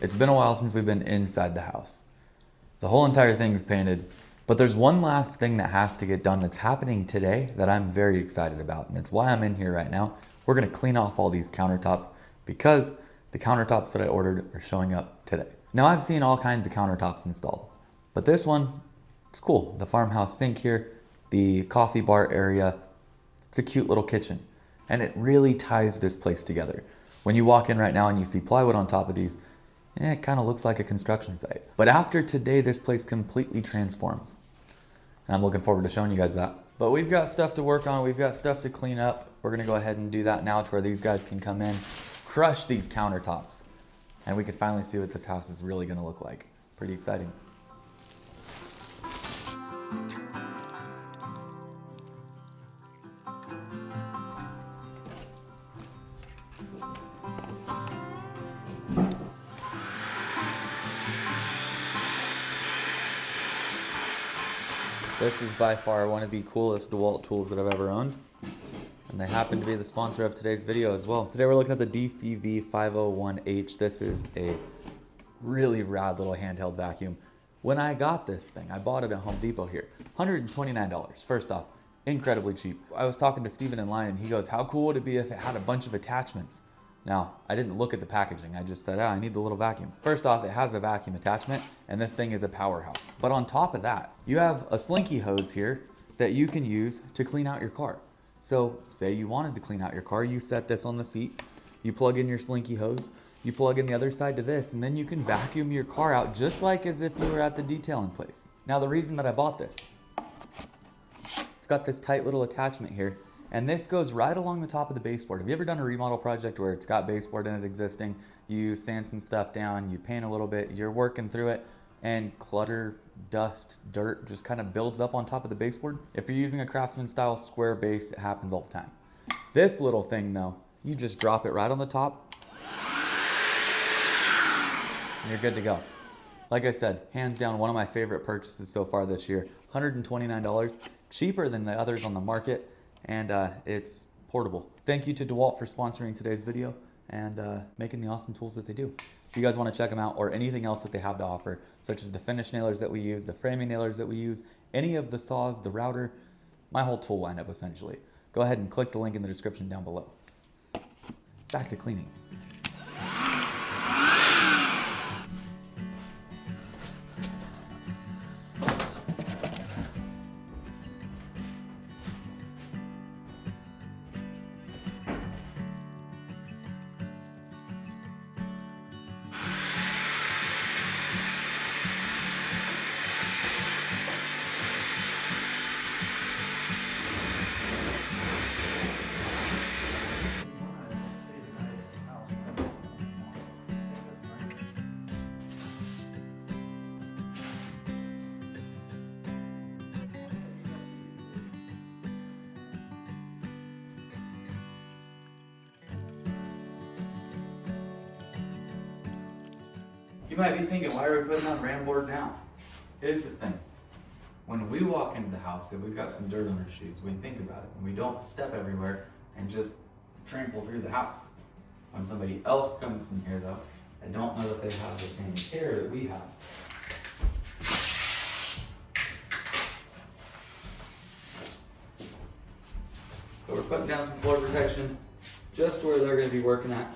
It's been a while since we've been inside the house. The whole entire thing is painted, but there's one last thing that has to get done that's happening today that I'm very excited about, and it's why I'm in here right now. We're gonna clean off all these countertops because the countertops that I ordered are showing up today. Now I've seen all kinds of countertops installed, but this one, it's cool. The farmhouse sink here, the coffee bar area, it's a cute little kitchen, and it really ties this place together. When you walk in right now and you see plywood on top of these, it kind of looks like a construction site. But after today, this place completely transforms. And I'm looking forward to showing you guys that. But we've got stuff to work on. We've got stuff to clean up. We're gonna go ahead and do that now to where these guys can come in, crush these countertops, and we can finally see what this house is really gonna look like. Pretty exciting. This is by far one of the coolest DeWalt tools that I've ever owned, and they happen to be the sponsor of today's video as well. Today we're looking at the DCV501H. This is a really rad little handheld vacuum. When I got this thing, I bought it at Home Depot here, $129. First off, incredibly cheap. I was talking to Steven in line and he goes, how cool would it be if it had a bunch of attachments? Now, I didn't look at the packaging. I just said, I need the little vacuum. First off, it has a vacuum attachment, and this thing is a powerhouse. But on top of that, you have a slinky hose here that you can use to clean out your car. So say you wanted to clean out your car, you set this on the seat, you plug in your slinky hose, you plug in the other side to this, and then you can vacuum your car out just like as if you were at the detailing place. Now, the reason that I bought this, it's got this tight little attachment here, and this goes right along the top of the baseboard. Have you ever done a remodel project where it's got baseboard in it existing, you sand some stuff down, you paint a little bit, you're working through it, and clutter, dust, dirt just kind of builds up on top of the baseboard? If you're using a Craftsman style square base, it happens all the time. This little thing though, you just drop it right on the top, and you're good to go. Like I said, hands down, one of my favorite purchases so far this year. $129, cheaper than the others on the market, and it's portable. Thank you to DeWalt for sponsoring today's video and making the awesome tools that they do. If you guys want to check them out, or anything else that they have to offer, such as the finish nailers that we use, the framing nailers that we use, any of the saws, the router, my whole tool lineup essentially, go ahead and click the link in the description down below. Back to cleaning. You might be thinking, why are we putting on ram board now? Here's the thing. When we walk into the house and we've got some dirt on our shoes, we think about it and we don't step everywhere and just trample through the house. When somebody else comes in here though, I don't know that they have the same care that we have. So we're putting down some floor protection just where they're going to be working at.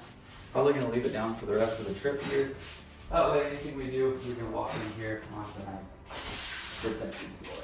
Probably going to leave it down for the rest of the trip here. That way, anything we do, we can walk in here onto a nice protected floor.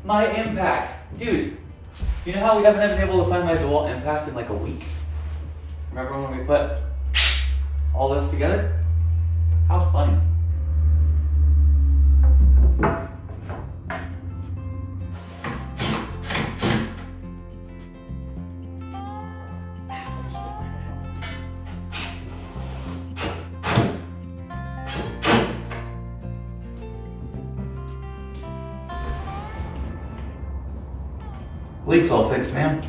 My impact. Dude, you know how we haven't been able to find my DeWalt impact in like a week? Remember when we put all this together? How funny. Leak's all fixed, ma'am.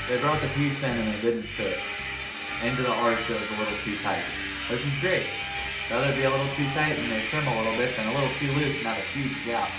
They brought the piece in and it didn't fit. End of the arch, it was a little too tight. Which is great. Rather be a little too tight and they trim a little bit than a little too loose and have a huge gap.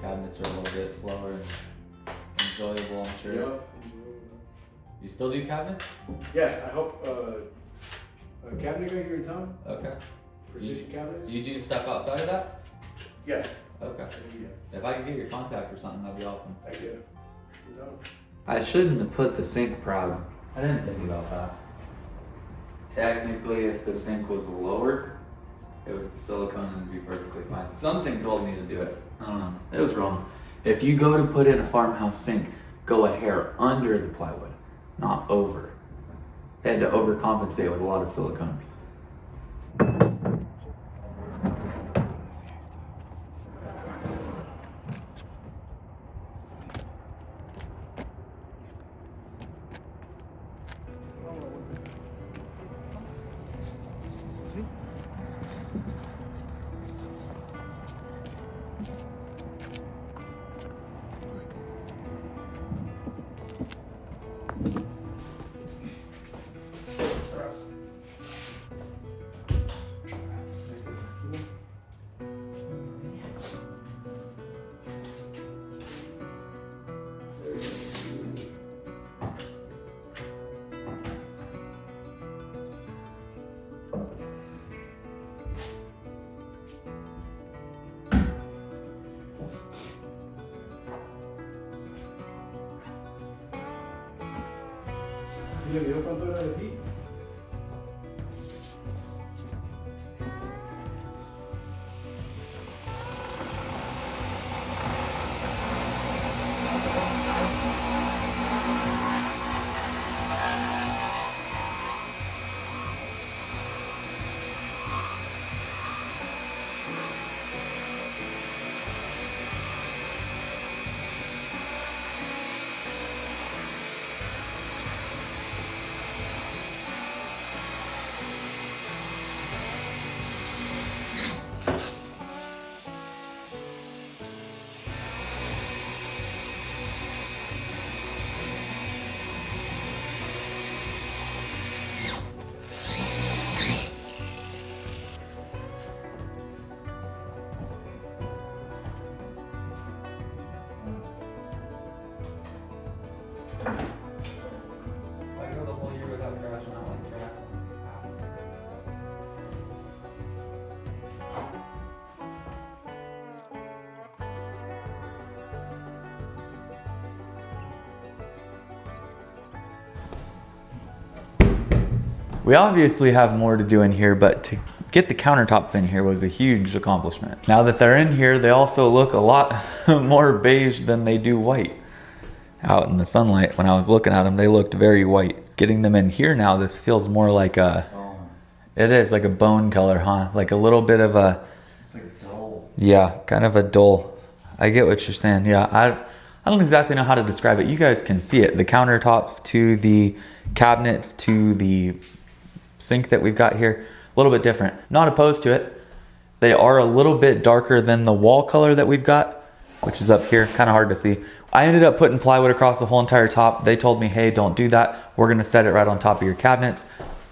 Cabinets are a little bit slower and enjoyable, I'm sure. Yep. You still do cabinets? Yeah, I hope a cabinet maker in town. Okay. Precision cabinets. Do you do stuff outside of that? Yeah. Okay. Yeah. If I could get your contact or something, that'd be awesome. I do. No. I shouldn't have put the sink proud. I didn't think about that. Technically, if the sink was lower, it would silicone and be perfectly fine. Something told me to do it. I don't know. It was wrong. If you go to put in a farmhouse sink, go a hair under the plywood, not over. They had to overcompensate with a lot of silicone. ¿Sí le dio cuánto era de ti? We obviously have more to do in here, but to get the countertops in here was a huge accomplishment. Now that they're in here, they also look a lot more beige than they do white. out in the sunlight, when I was looking at them, they looked very white. Getting them in here now, this feels more like a, it is like a bone color, huh? Like a little bit of a, It's like dull. yeah, kind of a dull. I get what you're saying. Yeah, I don't exactly know how to describe it. You guys can see it. The countertops to the cabinets to the sink that we've got here, a little bit different. Not opposed to it. They are a little bit darker than the wall color that we've got, which is up here, kind of hard to see. I ended up putting plywood across the whole entire top. They told me, hey, don't do that. We're gonna set it right on top of your cabinets.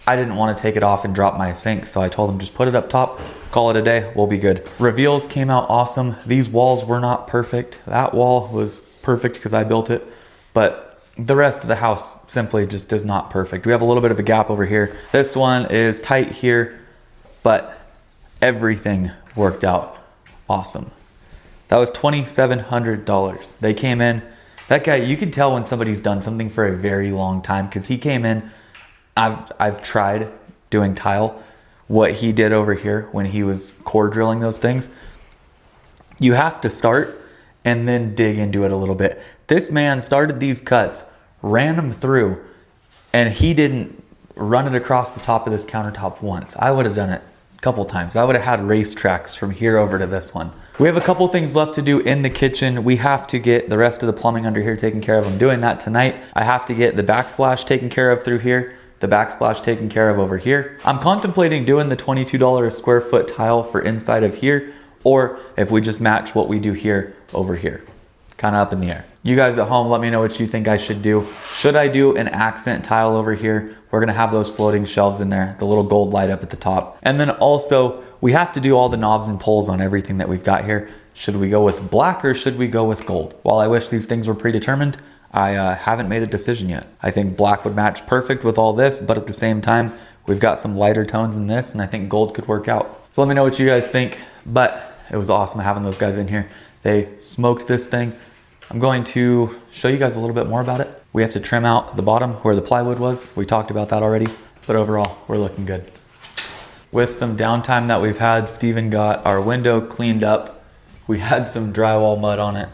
I didn't want to take it off and drop my sink, so I told them just put it up top, call it a day, we'll be good. Reveals came out awesome. These walls were not perfect. That wall was perfect because I built it, but the rest of the house simply just is not perfect. We have a little bit of a gap over here. This one is tight here, but everything worked out awesome. That was $2,700. They came in, that guy, you can tell when somebody's done something for a very long time because he came in. I've tried doing tile. What he did over here when he was core drilling those things, you have to start and then dig into it a little bit. This man started these cuts, ran them through, and he didn't run it across the top of this countertop once. I would have done it a couple times. I would have had race tracks from here over to this one. We have a couple things left to do in the kitchen. We have to get the rest of the plumbing under here taken care of. I'm doing that tonight. I have to get the backsplash taken care of through here, the backsplash taken care of over here. I'm contemplating doing the $22 a square foot tile for inside of here, or if we just match what we do here over here. Kind of up in the air. You guys at home, let me know what you think I should do. Should I do an accent tile over here? We're gonna have those floating shelves in there, the little gold light up at the top. And then also, we have to do all the knobs and pulls on everything that we've got here. Should we go with black or should we go with gold? While I wish these things were predetermined, I haven't made a decision yet. I think black would match perfect with all this, but at the same time, we've got some lighter tones in this and I think gold could work out. So let me know what you guys think, but it was awesome having those guys in here. They smoked this thing. I'm going to show you guys a little bit more about it. We have to trim out the bottom where the plywood was. We talked about that already, but overall, we're looking good. With some downtime that we've had, Steven got our window cleaned up. We had some drywall mud on it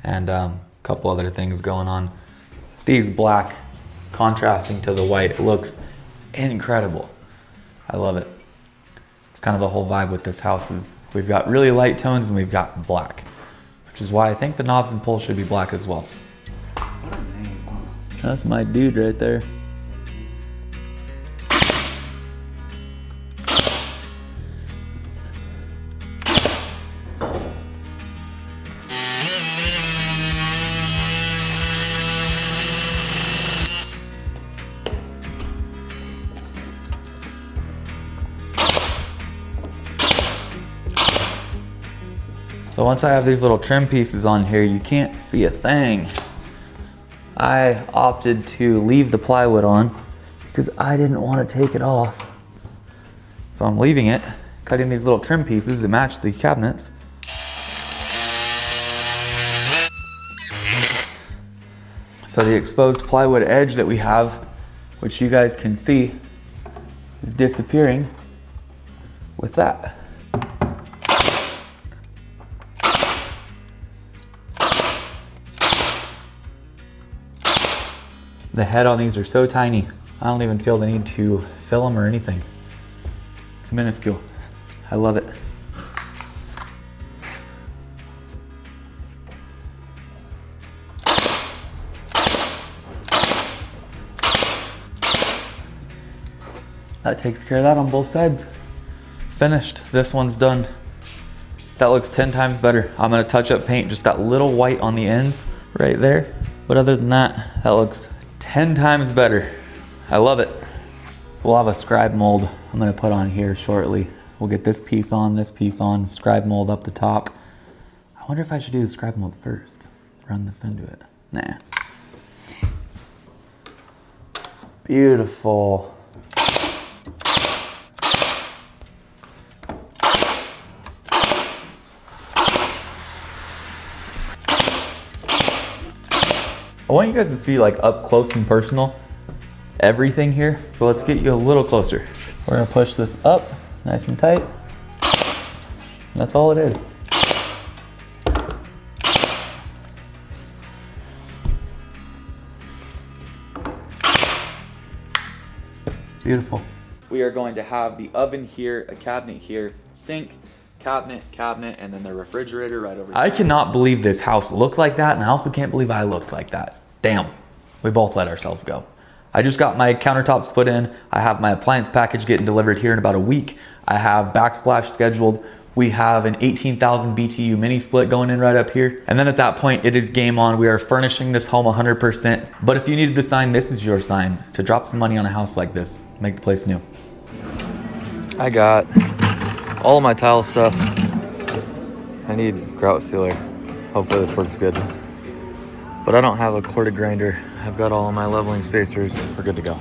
and a couple other things going on. These black contrasting to the white looks incredible. I love it. It's kind of the whole vibe with this house is we've got really light tones and we've got black, which is why I think the knobs and pulls should be black as well. What a name, huh? That's my dude right there. So once I have these little trim pieces on here, you can't see a thing. I opted to leave the plywood on because I didn't want to take it off. So I'm leaving it, cutting these little trim pieces that match the cabinets. So the exposed plywood edge that we have, which you guys can see, is disappearing with that. The head on these are so tiny, I don't even feel the need to fill them or anything. It's minuscule. I love it. That takes care of that on both sides. Finished. This one's done. That looks 10 times better. I'm gonna touch up paint just that little white on the ends right there. But other than that, that looks 10 times better. I love it. So we'll have a scribe mold I'm gonna put on here shortly. We'll get this piece on, scribe mold up the top. I wonder if I should do the scribe mold first. Run this into it. Nah. Beautiful. I want you guys to see like up close and personal everything here. So let's get you a little closer. We're gonna push this up nice and tight. And that's all it is. Beautiful. We are going to have the oven here, a cabinet here, sink, cabinet, and then the refrigerator right over here. I cannot believe this house looked like that, and I also can't believe I looked like that. Damn, we both let ourselves go. I just got my countertops put in. I have my appliance package getting delivered here in about a week. I have backsplash scheduled. We have an 18,000 BTU mini split going in right up here. And then at that point, it is game on. We are furnishing this home 100%. But if you needed the sign, this is your sign to drop some money on a house like this. Make the place new. I got all of my tile stuff. I need grout sealer. Hopefully this works good. But I don't have a corded grinder. I've got all of my leveling spacers. We're good to go.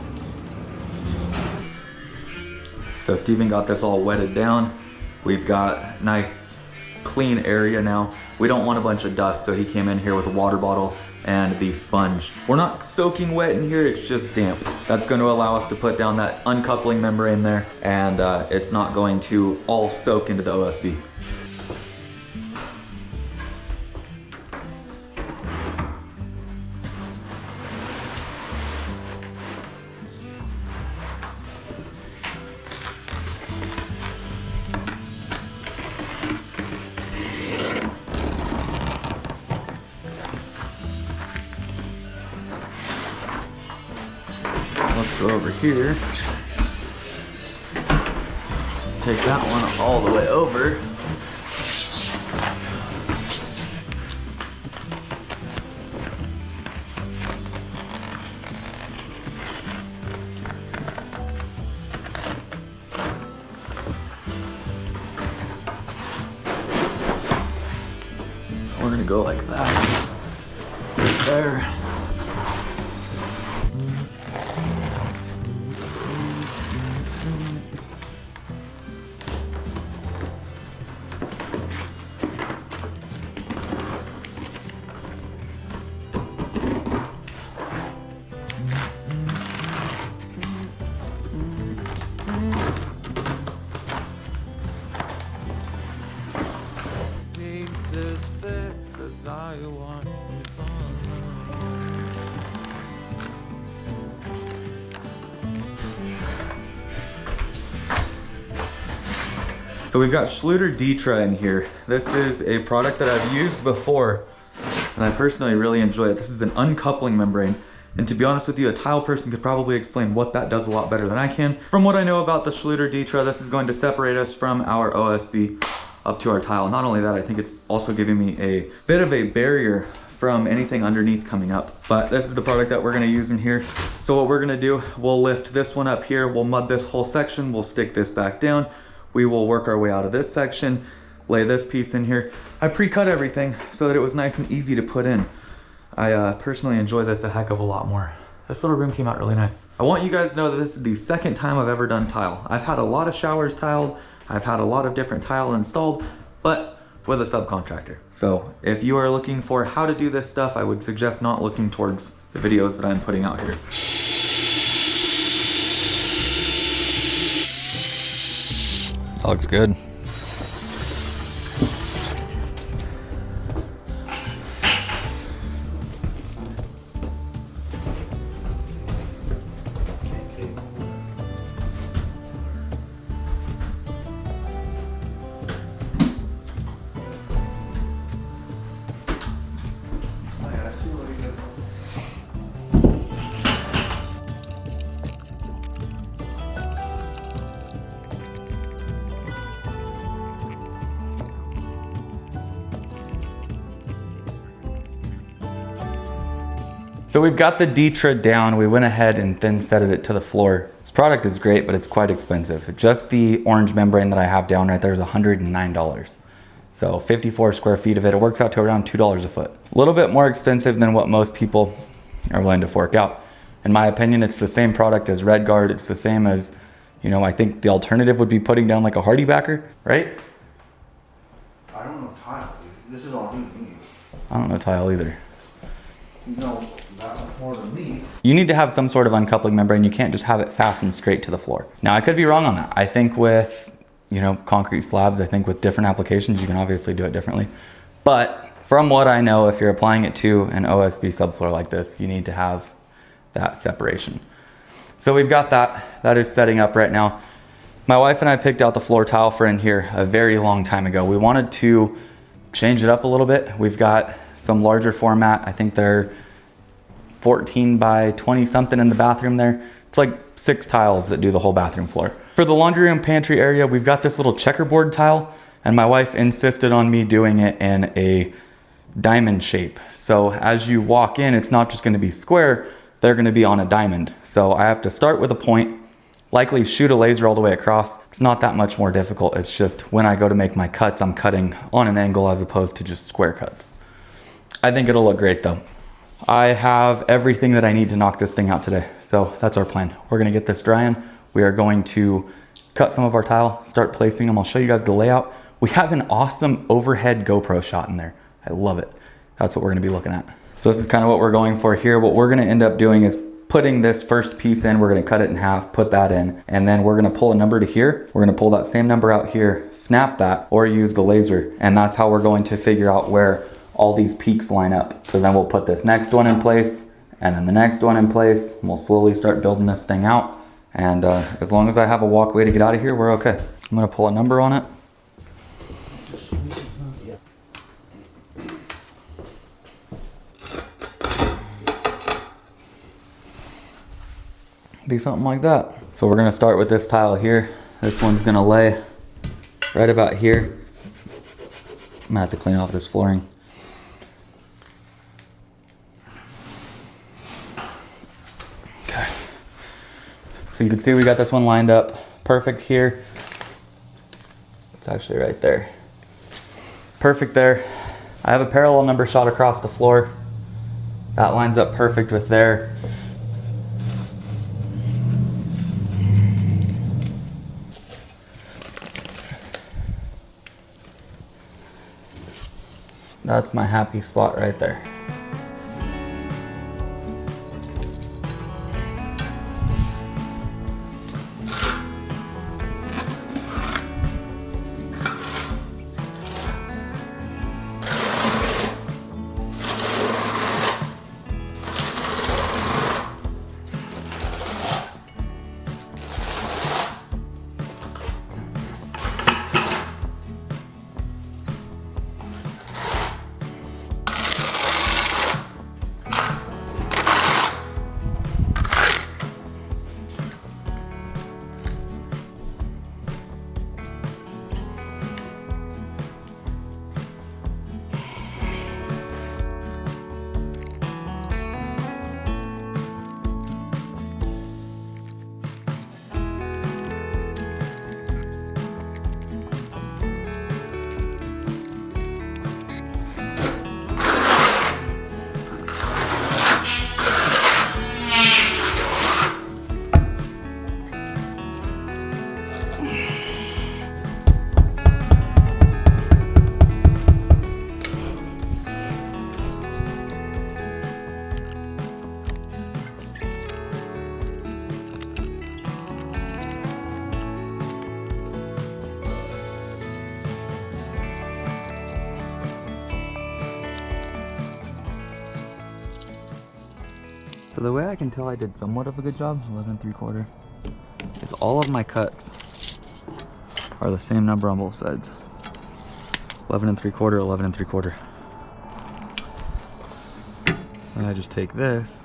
So Steven got this all wetted down. We've got nice clean area now. We don't want a bunch of dust, so he came in here with a water bottle and the sponge. We're not soaking wet in here, it's just damp. That's going to allow us to put down that uncoupling membrane there, and it's not going to all soak into the OSB. Let's go over here. Take that one all the way over. We're gonna go like that. Right there. So we've got Schluter Ditra in here. This is a product that I've used before, and I personally really enjoy it. This is an uncoupling membrane. And to be honest with you, a tile person could probably explain what that does a lot better than I can. From what I know about the Schluter Ditra, this is going to separate us from our OSB up to our tile. Not only that, I think it's also giving me a bit of a barrier from anything underneath coming up. But this is the product that we're gonna use in here. So what we're gonna do, we'll lift this one up here, we'll mud this whole section, we'll stick this back down. We will work our way out of this section, lay this piece in here. I pre-cut everything so that it was nice and easy to put in. I personally enjoy this a heck of a lot more. This little room came out really nice. I want you guys to know that this is the second time I've ever done tile. I've had a lot of showers tiled, I've had a lot of different tile installed, but with a subcontractor. So if you are looking for how to do this stuff, I would suggest not looking towards the videos that I'm putting out here. That looks good. So we've got the Ditra down. We went ahead and thin setted it to the floor. This product is great, but it's quite expensive. Just the orange membrane that I have down right there is $109. So 54 square feet of it, it works out to around $2 a foot. A little bit more expensive than what most people are willing to fork out. In my opinion, it's the same product as RedGuard. It's the same as, you know, I think the alternative would be putting down like a hardy backer, right? I don't know tile. This is all new to me. I don't know tile either. You know that much more than me. You need to have some sort of uncoupling membrane. You can't just have it fastened straight to the floor. Now, I could be wrong on that. I think with, you know, concrete slabs, I think with different applications, you can obviously do it differently. But from what I know, if you're applying it to an OSB subfloor like this, you need to have that separation. So we've got that is setting up right now. My wife and I picked out the floor tile for in here a very long time ago. We wanted to change it up a little bit. We've got some larger format. I think they're 14 by 20 something in the bathroom there. It's like 6 tiles that do the whole bathroom floor. For the laundry room pantry area, we've got this little checkerboard tile, and my wife insisted on me doing it in a diamond shape. So as you walk in, it's not just gonna be square, they're gonna be on a diamond. So I have to start with a point, likely shoot a laser all the way across. It's not that much more difficult. It's just when I go to make my cuts, I'm cutting on an angle as opposed to just square cuts. I think it'll look great though. I have everything that I need to knock this thing out today. So that's our plan. We're gonna get this drying. We are going to cut some of our tile, start placing them. I'll show you guys the layout. We have an awesome overhead GoPro shot in there. I love it. That's what we're gonna be looking at. So this is kind of what we're going for here. What we're gonna end up doing is putting this first piece in, we're gonna cut it in half, put that in, and then we're gonna pull a number to here. We're gonna pull that same number out here, snap that, or use the laser. And that's how we're going to figure out where all these peaks line up. So then we'll put this next one in place, and then the next one in place, and we'll slowly start building this thing out. And as long as I have a walkway to get out of here, we're okay. I'm gonna pull a number on it. Be something like that. So we're gonna start with this tile here. This one's gonna lay right about here. I'm gonna have to clean off this flooring. Okay. So you can see we got this one lined up perfect here. It's actually right there. Perfect there. I have a parallel number shot across the floor. That lines up perfect with there. That's my happy spot right there. So the way I can tell I did somewhat of a good job, 11 3/4, is all of my cuts are the same number on both sides. 11 3/4, 11 3/4. And I just take this.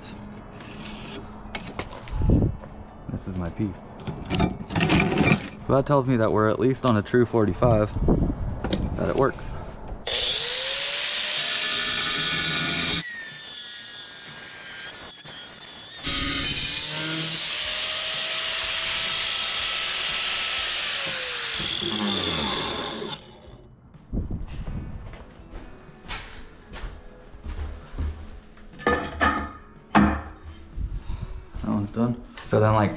This is my piece. So that tells me that we're at least on a true 45, that it works. That one's done. So then, like,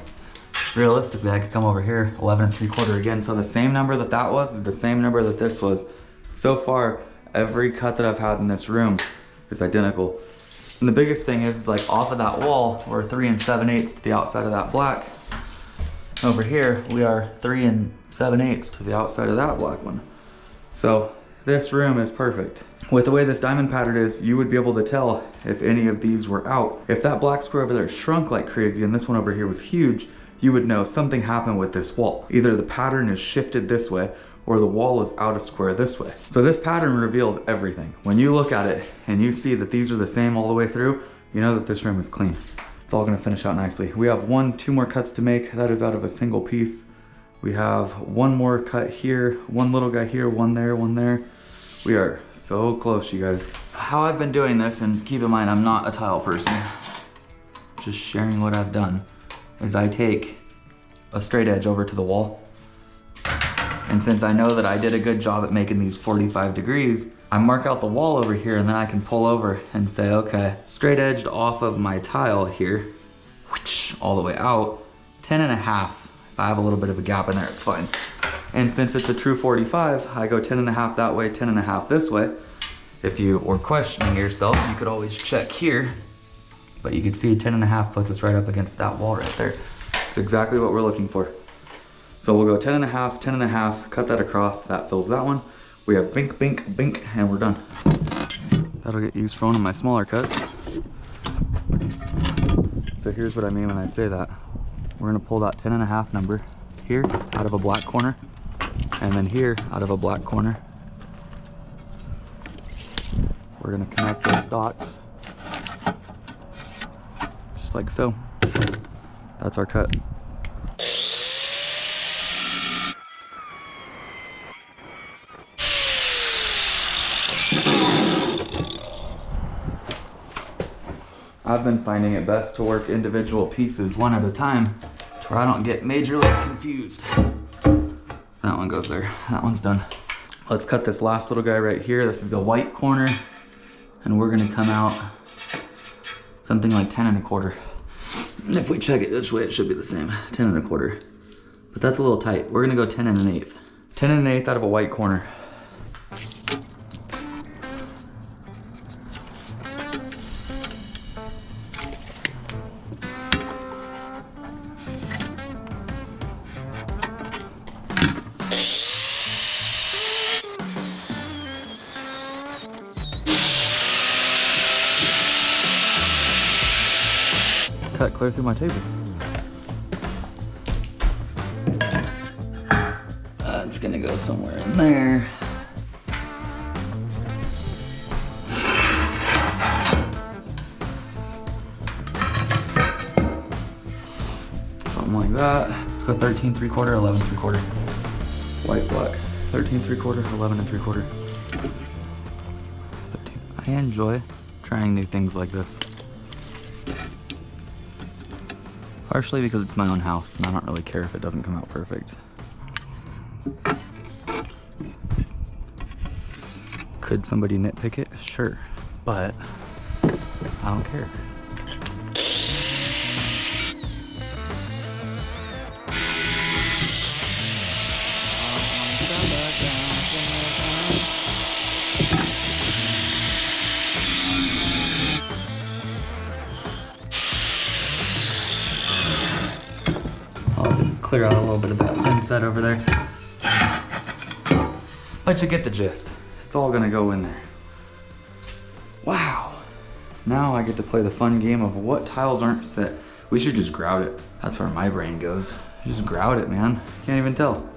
realistically, I could come over here, 11 3/4 again. So the same number that that was is the same number that this was. So far, every cut that I've had in this room is identical. And the biggest thing is like off of that wall, we're 3 7/8 to the outside of that black. Over here, we are 3 7/8 to the outside of that black one. So this room is perfect. With the way this diamond pattern is, you would be able to tell if any of these were out. If that black square over there shrunk like crazy and this one over here was huge, you would know something happened with this wall. Either the pattern is shifted this way or the wall is out of square this way. So this pattern reveals everything. When you look at it and you see that these are the same all the way through, you know that this room is clean. It's all gonna finish out nicely. We have two more cuts to make. That is out of a single piece. We have one more cut here, one little guy here, one there, one there. We are so close, you guys. How I've been doing this, and keep in mind, I'm not a tile person, just sharing what I've done, is I take a straight edge over to the wall. And since I know that I did a good job at making these 45 degrees, I mark out the wall over here and then I can pull over and say, okay, straight edged off of my tile here, whoosh, all the way out, 10.5. If I have a little bit of a gap in there, it's fine. And since it's a true 45, I go 10.5 that way, 10.5 this way. If you were questioning yourself, you could always check here, but you can see 10.5 puts us right up against that wall right there. It's exactly what we're looking for. So we'll go 10.5, 10.5, cut that across, that fills that one. We have bink, bink, bink, and we're done. That'll get used for one of my smaller cuts. So here's what I mean when I say that. We're gonna pull that 10.5 number here out of a black corner, and then here out of a black corner. We're gonna connect those dots, just like so. That's our cut. I've been finding it best to work individual pieces one at a time to where I don't get majorly confused. That one goes there, that one's done. Let's cut this last little guy right here. This is a white corner, and we're gonna come out something like 10.25. If we check it this way, it should be the same, 10.25. But that's a little tight. We're gonna go 10.125. 10.125 out of a white corner. Cut clear through my table. It's gonna go somewhere in there. Something like that. Let's go 13.75, 11.75. White, black. 13.75, 11.75. 13. I enjoy trying new things like this. Partially because it's my own house and I don't really care if it doesn't come out perfect. Could somebody nitpick it? Sure, but I don't care. Clear out a little bit of that thin set over there. But you get the gist. It's all gonna go in there. Wow. Now I get to play the fun game of what tiles aren't set. We should just grout it. That's where my brain goes. Just grout it, man. Can't even tell.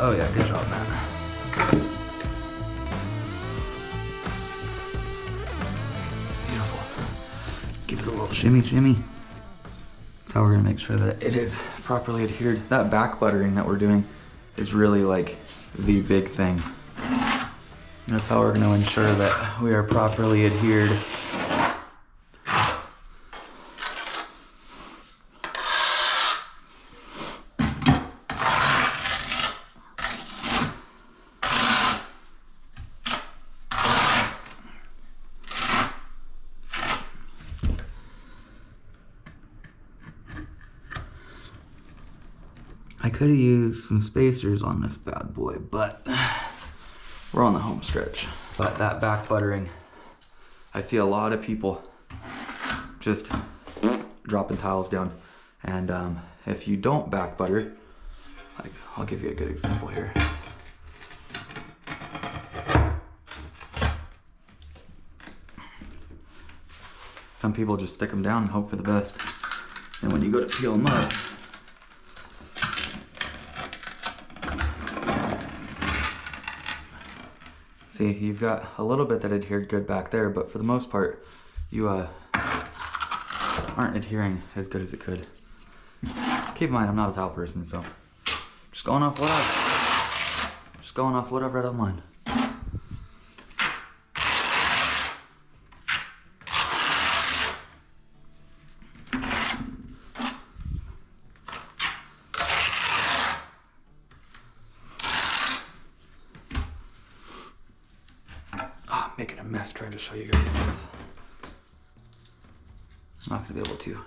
Oh yeah, good job, man. Beautiful. Give it a little shimmy, shimmy. That's how we're gonna make sure that it is properly adhered. That back buttering that we're doing is really like the big thing. That's how we're gonna ensure that we are properly adhered. I could have used some spacers on this bad boy, but we're on the home stretch. But that back buttering, I see a lot of people just dropping tiles down. And if you don't back butter, like, I'll give you a good example here. Some people just stick them down and hope for the best. And when you go to peel them up, see, you've got a little bit that adhered good back there, but for the most part, you aren't adhering as good as it could. Keep in mind, I'm not a tile person, so just going off what I've read online. Making a mess trying to show you guys stuff. I'm not gonna be able to.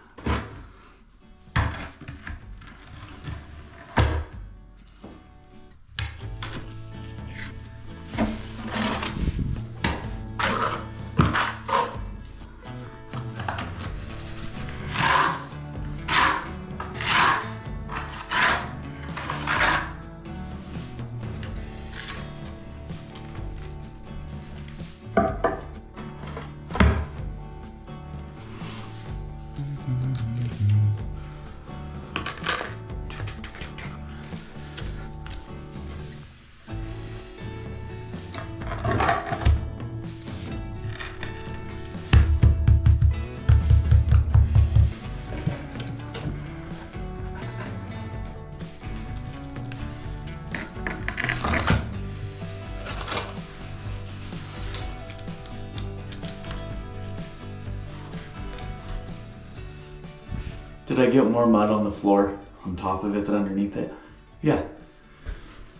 Did I get more mud on the floor on top of it than underneath it? Yeah.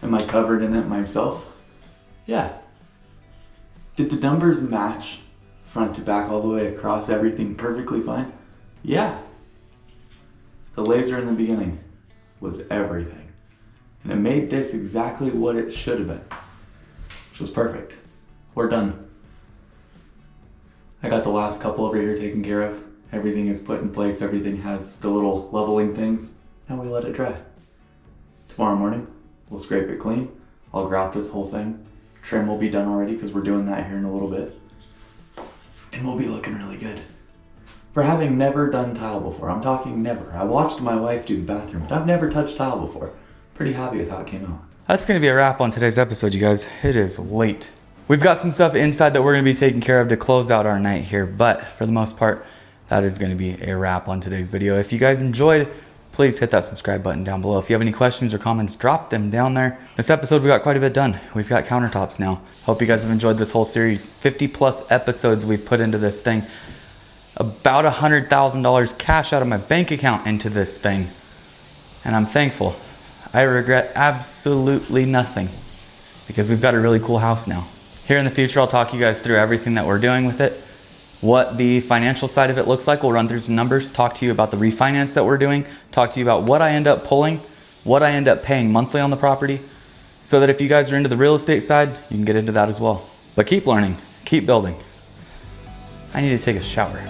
Am I covered in it myself? Yeah. Did the numbers match front to back all the way across everything perfectly fine? Yeah. The laser in the beginning was everything. And it made this exactly what it should have been, which was perfect. We're done. I got the last couple over here taken care of. Everything is put in place, everything has the little leveling things, and we let it dry. Tomorrow morning, we'll scrape it clean. I'll grout this whole thing. Trim will be done already because we're doing that here in a little bit. And we'll be looking really good. For having never done tile before, I'm talking never. I watched my wife do the bathroom, but I've never touched tile before. Pretty happy with how it came out. That's gonna be a wrap on today's episode, you guys. It is late. We've got some stuff inside that we're gonna be taking care of to close out our night here, but for the most part, that is going to be a wrap on today's video. If you guys enjoyed, please hit that subscribe button down below. If you have any questions or comments, drop them down there. This episode, we got quite a bit done. We've got countertops now. Hope you guys have enjoyed this whole series. 50 plus episodes we've put into this thing. About $100,000 cash out of my bank account into this thing. And I'm thankful. I regret absolutely nothing because we've got a really cool house now. Here in the future, I'll talk you guys through everything that we're doing with it. What the financial side of it looks like. We'll run through some numbers, talk to you about the refinance that we're doing, talk to you about what I end up pulling, what I end up paying monthly on the property, so that if you guys are into the real estate side, you can get into that as well. But keep learning, keep building. I need to take a shower.